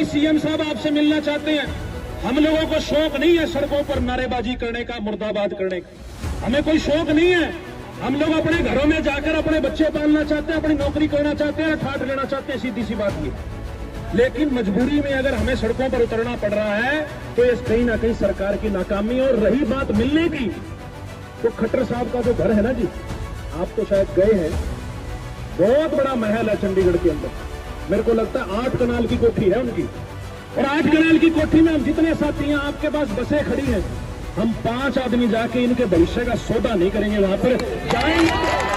CM साहब आपसे मिलना चाहते हैं। हम लोगों को शौक नहीं है सड़कों पर नारेबाजी करने का, मुर्दाबाद करने का, हमें कोई शौक नहीं है। हम लोग अपने घरों में जाकर अपने बच्चे पालना चाहते हैं, अपनी नौकरी करना चाहते हैं, ठाठ लेना चाहते हैं, सीधी सी बात ये। लेकिन मजबूरी में अगर हमें सड़कों पर उतरना पड़ रहा है तो ये कहीं ना कहीं सरकार की नाकामी। और रही बात मिलने की, तो खट्टर साहब का जो घर है ना जी, आप तो शायद गए हैं, बहुत बड़ा महल है चंडीगढ़ के अंदर। मेरे को लगता है 8 कनाल की कोठी है उनकी, और 8 कनाल की कोठी में हम जितने साथी हैं, आपके पास बसें खड़ी हैं, हम 5 आदमी जाके इनके भविष्य का सौदा नहीं करेंगे, वहां पर जाएंगे।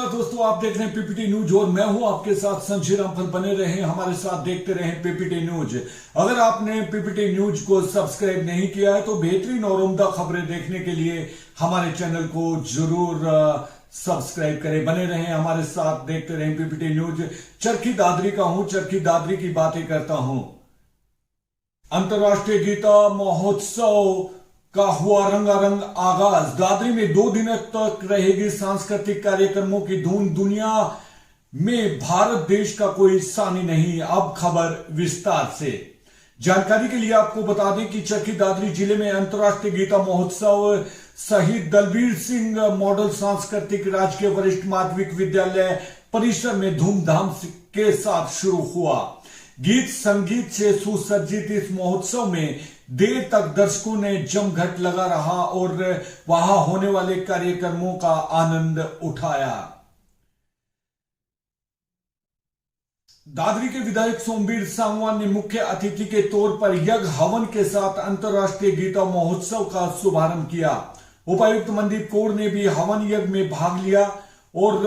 दोस्तों, आप देख रहे हैं पीपीटी न्यूज और मैं हूं आपके साथ संजय रामफल। बने रहें हमारे साथ, देखते रहें पीपीटी न्यूज। अगर आपने पीपीटी न्यूज को सब्सक्राइब नहीं किया है तो बेहतरीन और उम्दा खबरें देखने के लिए हमारे चैनल को जरूर सब्सक्राइब करें। बने रहें हमारे साथ, देखते रहें पीपीटी न्यूज। चरखी दादरी का हूं, चरखी दादरी की बातें करता हूं। अंतर्राष्ट्रीय गीता महोत्सव का हुआ रंगारंग आगाज। दादरी में 2 दिन तक रहेगी सांस्कृतिक कार्यक्रमों की धूम। दुनिया में भारत देश का कोई सानी नहीं। अब खबर विस्तार से। जानकारी के लिए आपको बता दें कि चरखी दादरी जिले में अंतर्राष्ट्रीय गीता महोत्सव शहीद दलबीर सिंह मॉडल सांस्कृतिक राजकीय वरिष्ठ माध्यमिक विद्यालय परिसर में धूमधाम के साथ शुरू हुआ। गीत संगीत से सुसज्जित इस महोत्सव में देर तक दर्शकों ने जमघट लगा रहा और वहां होने वाले कार्यक्रमों का आनंद उठाया। दादरी के विधायक सोमवीर सांगवान ने मुख्य अतिथि के तौर पर यज्ञ हवन के साथ अंतर्राष्ट्रीय गीता महोत्सव का शुभारंभ किया। उपायुक्त मनदीप कौर ने भी हवन यज्ञ में भाग लिया और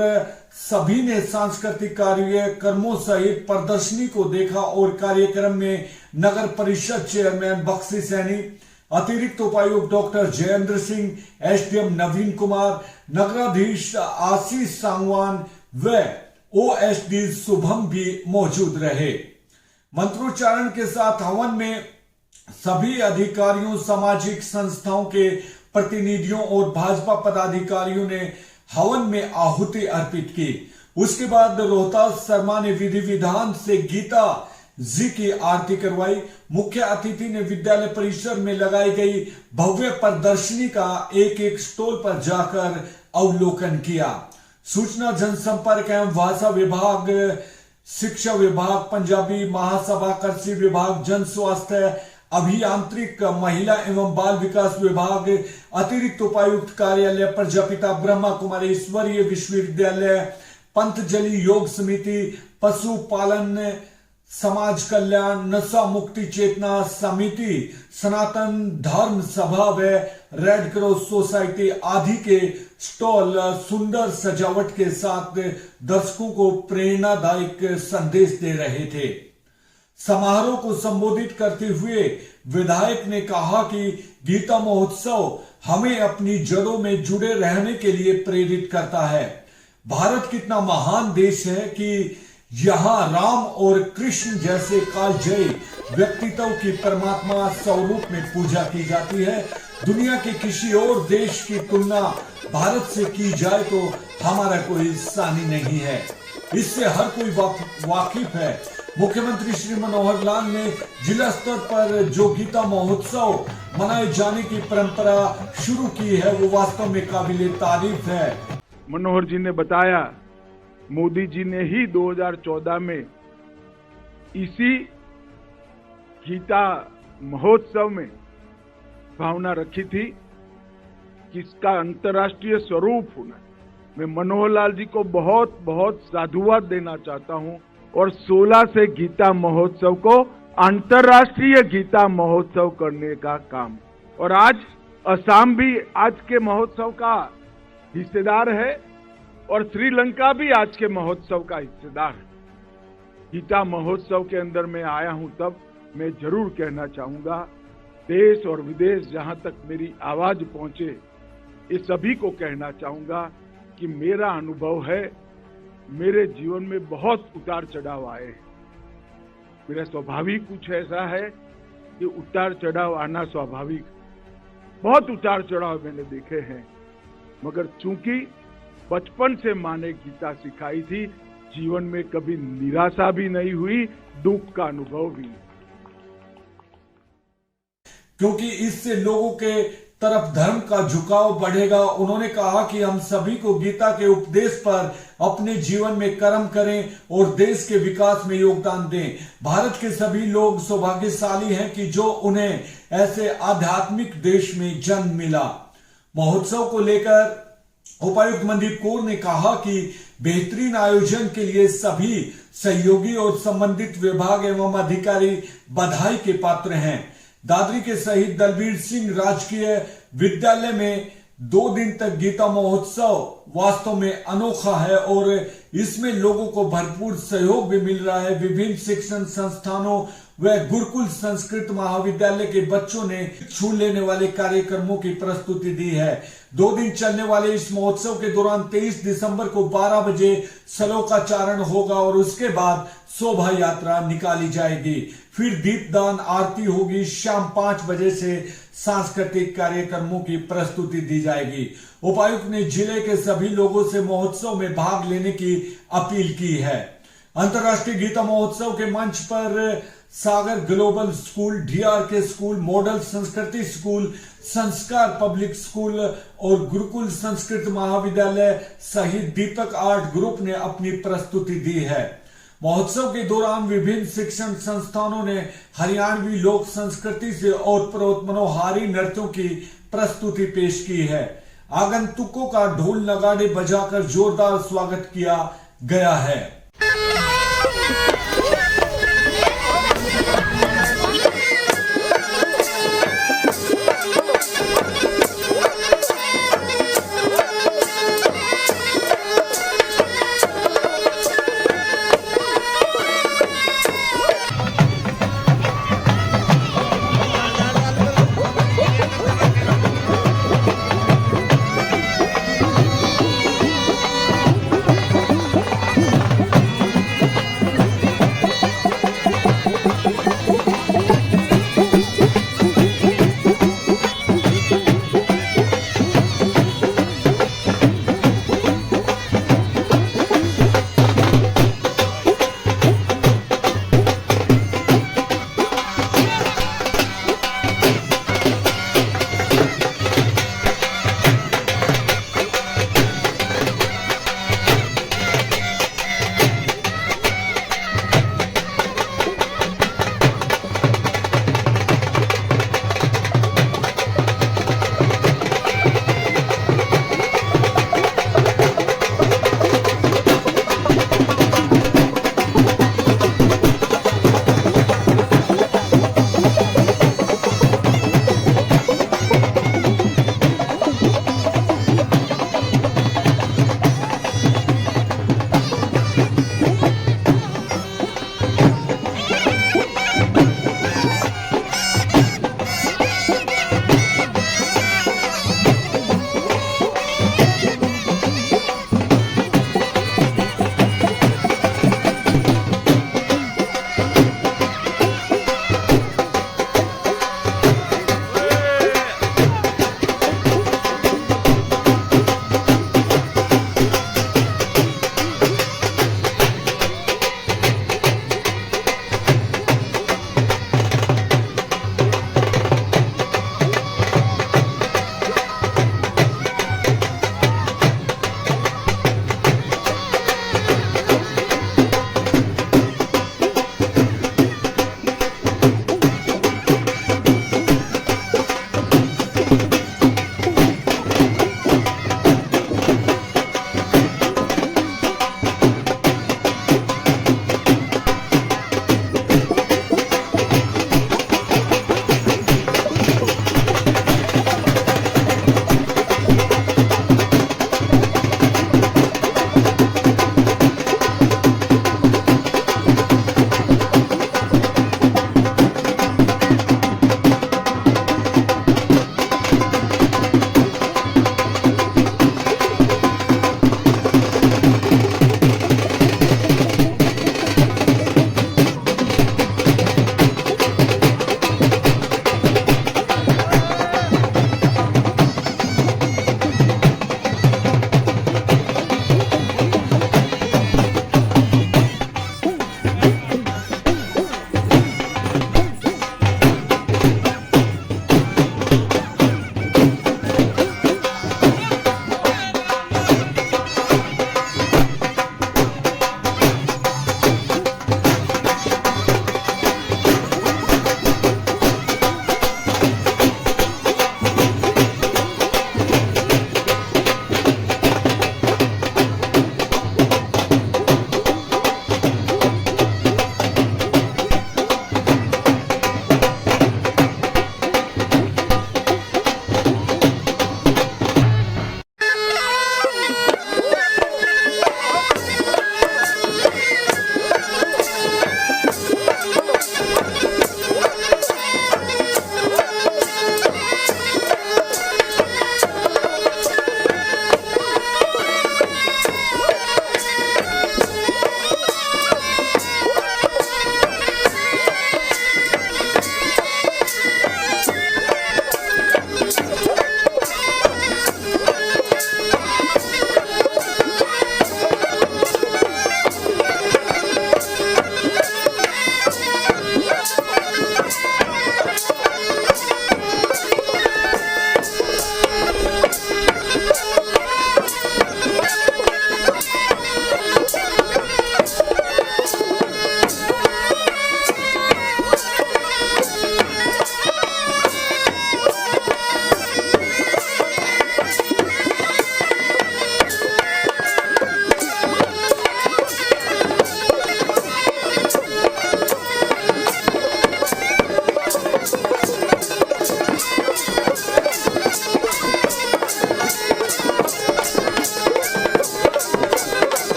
सभी ने सांस्कृतिक कार्यक्रमों सहित प्रदर्शनी को देखा। और कार्यक्रम में नगर परिषद चेयरमैन बख्शी सैनी, अतिरिक्त उपायुक्त डॉक्टर जयेंद्र सिंह, एसडीएम नवीन कुमार, नगराधीश आशीष सांगवान व ओएसडी शुभम भी मौजूद रहे। मंत्रोच्चारण के साथ हवन में सभी अधिकारियों, सामाजिक संस्थाओं के प्रतिनिधियों और भाजपा पदाधिकारियों ने हवन में आहुति अर्पित की। उसके बाद रोहतास शर्मा ने विधि विधान से गीता जी की आरती करवाई। मुख्य अतिथि ने विद्यालय परिसर में लगाई गई भव्य प्रदर्शनी का एक स्टॉल पर जाकर अवलोकन किया। सूचना जनसंपर्क एवं भाषा विभाग, शिक्षा विभाग, पंजाबी महासभा, कृषि विभाग, जन स्वास्थ्य, अभियांत्रिक, महिला एवं बाल विकास विभाग, अतिरिक्त उपायुक्त कार्यालय, प्रजापिता ब्रह्मा कुमारी ईश्वरीय विश्वविद्यालय, पंतजलि योग समिति, पशुपालन समाज कल्याण, नशा मुक्ति चेतना समिति, सनातन धर्म सभा व रेड क्रॉस सोसाइटी आदि के स्टॉल सुंदर सजावट के साथ दर्शकों को प्रेरणादायक संदेश दे रहे थे। समारोह को संबोधित करते हुए विधायक ने कहा कि गीता महोत्सव हमें अपनी जड़ों में जुड़े रहने के लिए प्रेरित करता है। भारत कितना महान देश है कि यहाँ राम और कृष्ण जैसे कालजयी व्यक्तित्व की परमात्मा स्वरूप में पूजा की जाती है। दुनिया के किसी और देश की तुलना भारत से की जाए तो हमारा कोई सानी नहीं है। इससे हर कोई वाकिफ है। मुख्यमंत्री श्री मनोहर लाल ने जिला स्तर पर जो गीता महोत्सव मनाए जाने की परंपरा शुरू की है वो वास्तव में काबिले तारीफ है। मनोहर जी ने बताया, मोदी जी ने ही 2014 में इसी गीता महोत्सव में भावना रखी थी कि इसका अंतर्राष्ट्रीय स्वरूप होना। मैं मनोहर लाल जी को बहुत बहुत साधुवाद देना चाहता हूं और 16 से गीता महोत्सव को अंतर्राष्ट्रीय गीता महोत्सव करने का काम। और आज असम भी आज के महोत्सव का हिस्सेदार है और श्रीलंका भी आज के महोत्सव का हिस्सेदार है। गीता महोत्सव के अंदर मैं आया हूं, तब मैं जरूर कहना चाहूंगा, देश और विदेश जहां तक मेरी आवाज पहुंचे, ये सभी को कहना चाहूंगा कि मेरा अनुभव है, मेरे जीवन में बहुत उतार चढ़ाव आए हैं। मेरा स्वाभाविक कुछ ऐसा है कि उतार चढ़ाव आना स्वाभाविक, बहुत उतार चढ़ाव मैंने देखे हैं, मगर चूंकि बचपन से माँ ने गीता सिखाई थी, जीवन में कभी निराशा भी नहीं हुई, दुख का अनुभव भी नहीं। क्योंकि इससे लोगों के तरफ धर्म का झुकाव बढ़ेगा। उन्होंने कहा कि हम सभी को गीता के उपदेश पर अपने जीवन में कर्म करें और देश के विकास में योगदान दें। भारत के सभी लोग सौभाग्यशाली हैं कि जो उन्हें ऐसे आध्यात्मिक देश में जन्म मिला। महोत्सव को लेकर उपायुक्त मनदीप कौर ने कहा कि बेहतरीन आयोजन के लिए सभी सहयोगी और संबंधित विभाग एवं अधिकारी बधाई के पात्र हैं। दादरी के शहीद दलबीर सिंह राजकीय विद्यालय में 2 दिन तक गीता महोत्सव वास्तव में अनोखा है और इसमें लोगों को भरपूर सहयोग भी मिल रहा है। विभिन्न शिक्षण संस्थानों व गुरुकुल संस्कृत महाविद्यालय के बच्चों ने छू लेने वाले कार्यक्रमों की प्रस्तुति दी है। 2 दिन चलने वाले इस महोत्सव के दौरान 23 दिसंबर को 12 बजे श्लोकाचारण होगा और उसके बाद शोभा यात्रा निकाली जाएगी। फिर दीपदान आरती होगी। शाम 5 बजे से सांस्कृतिक कार्यक्रमों की प्रस्तुति दी जाएगी। उपायुक्त ने जिले के सभी लोगों से महोत्सव में भाग लेने की अपील की है। अंतर्राष्ट्रीय गीता महोत्सव के मंच पर Sagar global school, DRK school, model Sanskriti school, Sanskar public school और गुरुकुल संस्कृत महाविद्यालय सहित दीपक आर्ट ग्रुप ने अपनी प्रस्तुति दी है। महोत्सव के दौरान विभिन्न शिक्षण संस्थानों ने हरियाणवी लोक संस्कृति से और मनोहारी नृत्यों की प्रस्तुति पेश की है। आगंतुकों का ढोल नगाड़े बजाकर जोरदार स्वागत किया गया है।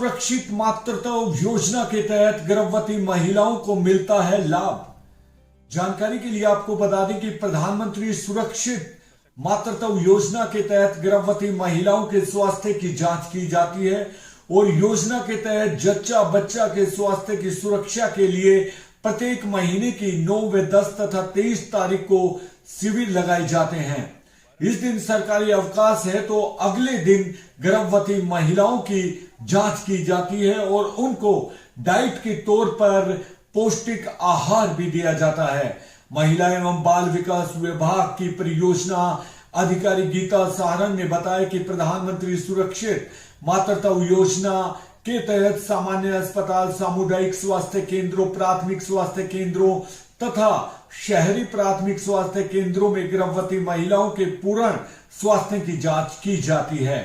सुरक्षित मातृत्व योजना के तहत गर्भवती महिलाओं को मिलता है लाभ। जानकारी के लिए आपको बता दें कि प्रधानमंत्री सुरक्षित मातृत्व योजना के तहत गर्भवती महिलाओं के स्वास्थ्य की जांच की जाती है और योजना के तहत जच्चा बच्चा के स्वास्थ्य की सुरक्षा के लिए प्रत्येक महीने की 9, 10 तथा 23 तारीख को शिविर लगाए जाते हैं। इस दिन सरकारी अवकाश है तो अगले दिन गर्भवती महिलाओं की जांच की जाती है और उनको डाइट के तौर पर पौष्टिक आहार भी दिया जाता है। महिला एवं बाल विकास विभाग की परियोजना अधिकारी गीता सारंग ने बताया कि प्रधानमंत्री सुरक्षित मातृत्व योजना के तहत सामान्य अस्पताल, सामुदायिक स्वास्थ्य केंद्रों, प्राथमिक स्वास्थ्य केंद्रों तथा शहरी प्राथमिक स्वास्थ्य केंद्रों में गर्भवती महिलाओं के पूर्ण स्वास्थ्य की जांच की जाती है।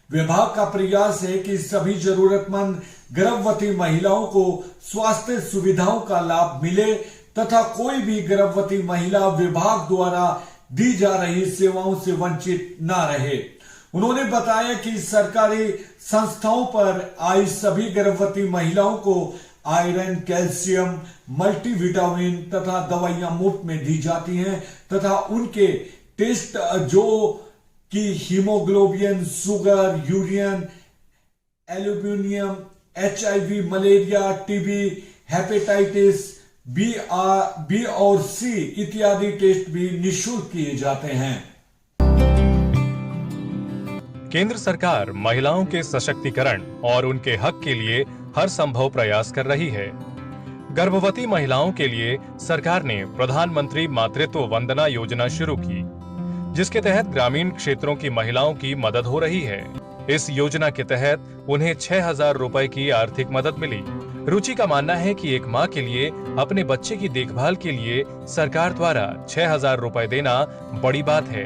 विभाग का प्रयास है कि सभी जरूरतमंद गर्भवती महिलाओं को स्वास्थ्य सुविधाओं का लाभ मिले तथा कोई भी गर्भवती महिला विभाग द्वारा दी जा रही सेवाओं से वंचित न रहे। उन्होंने बताया कि सरकारी संस्थाओं पर आई सभी गर्भवती महिलाओं को आयरन, कैल्शियम, मल्टीविटामिन तथा दवाइयां मुफ्त में दी जाती हैं तथा उनके टेस्ट जो कि haemoglobin, sugar, urine, aluminium, HIV, malaria, TB, hepatitis B और C इत्यादि टेस्ट भी निःशुल्क किए जाते हैं। केंद्र सरकार महिलाओं के सशक्तिकरण और उनके हक के लिए हर संभव प्रयास कर रही है। गर्भवती महिलाओं के लिए सरकार ने प्रधानमंत्री मातृत्व वंदना योजना शुरू की, जिसके तहत ग्रामीण क्षेत्रों की महिलाओं की मदद हो रही है। इस योजना के तहत उन्हें 6,000 रुपए की आर्थिक मदद मिली। रुचि का मानना है कि एक मां के लिए अपने बच्चे की देखभाल के लिए सरकार द्वारा 6,000 रुपए देना बड़ी बात है।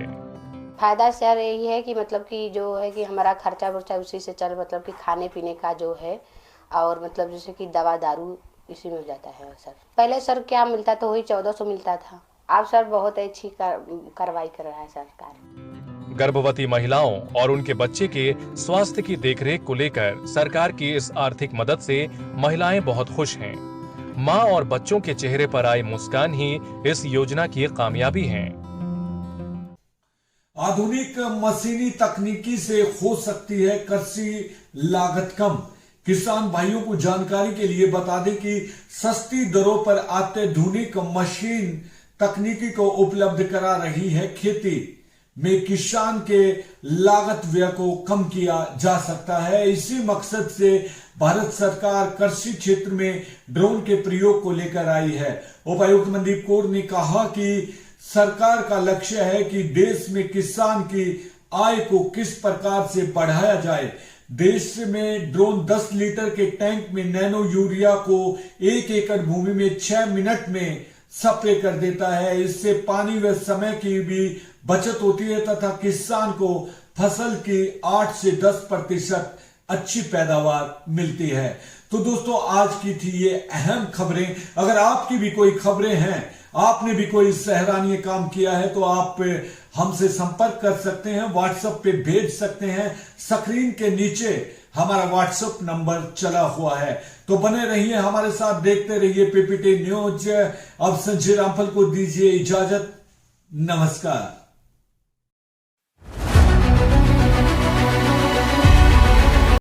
फायदा सर यही है कि मतलब कि जो है कि हमारा खर्चा वर्चा उसी से चल, मतलब कि खाने पीने का जो है और मतलब जैसे कि दवा दारू इसी में हो जाता है। सर पहले सर क्या मिलता तो वही 1400 मिलता था। अब सर बहुत अच्छी कार्रवाई कर रहा है सरकार। गर्भवती महिलाओं और उनके बच्चे के स्वास्थ्य की देखरेख को लेकर सरकार की इस आर्थिक मदद से महिलाएं बहुत खुश हैं। मां और बच्चों के चेहरे पर आई मुस्कान ही इस योजना की कामयाबी है। आधुनिक मशीनी तकनीकी से हो सकती है कृषि लागत कम। किसान भाइयों को जानकारी के लिए बता दें कि सस्ती दरों पर अत्याधुनिक मशीन तकनीकी को उपलब्ध करा रही है। खेती में किसान के लागत व्यय को कम किया जा सकता है। इसी मकसद से भारत सरकार कृषि क्षेत्र में ड्रोन के प्रयोग को लेकर आई है। उपायुक्त मनदीप कौर ने कहा कि सरकार का लक्ष्य है कि देश में किसान की आय को किस प्रकार से बढ़ाया जाए। देश में ड्रोन 10 लीटर के टैंक में नैनो यूरिया को 1 एकड़ भूमि में 6 मिनट में स्प्रे कर देता है। इससे पानी व समय की भी बचत होती है तथा किसान को फसल की 8 से 10% अच्छी पैदावार मिलती है। तो दोस्तों आज की थी ये अहम खबरें। अगर आपकी भी कोई खबरें हैं, आपने भी कोई सराहनीय काम किया है तो आप हमसे संपर्क कर सकते हैं, व्हाट्सएप पे भेज सकते हैं। स्क्रीन के नीचे हमारा व्हाट्सएप नंबर चला हुआ है। तो बने रहिए हमारे साथ, देखते रहिए PPT न्यूज। अब संजय रामफल को दीजिए इजाजत। नमस्कार।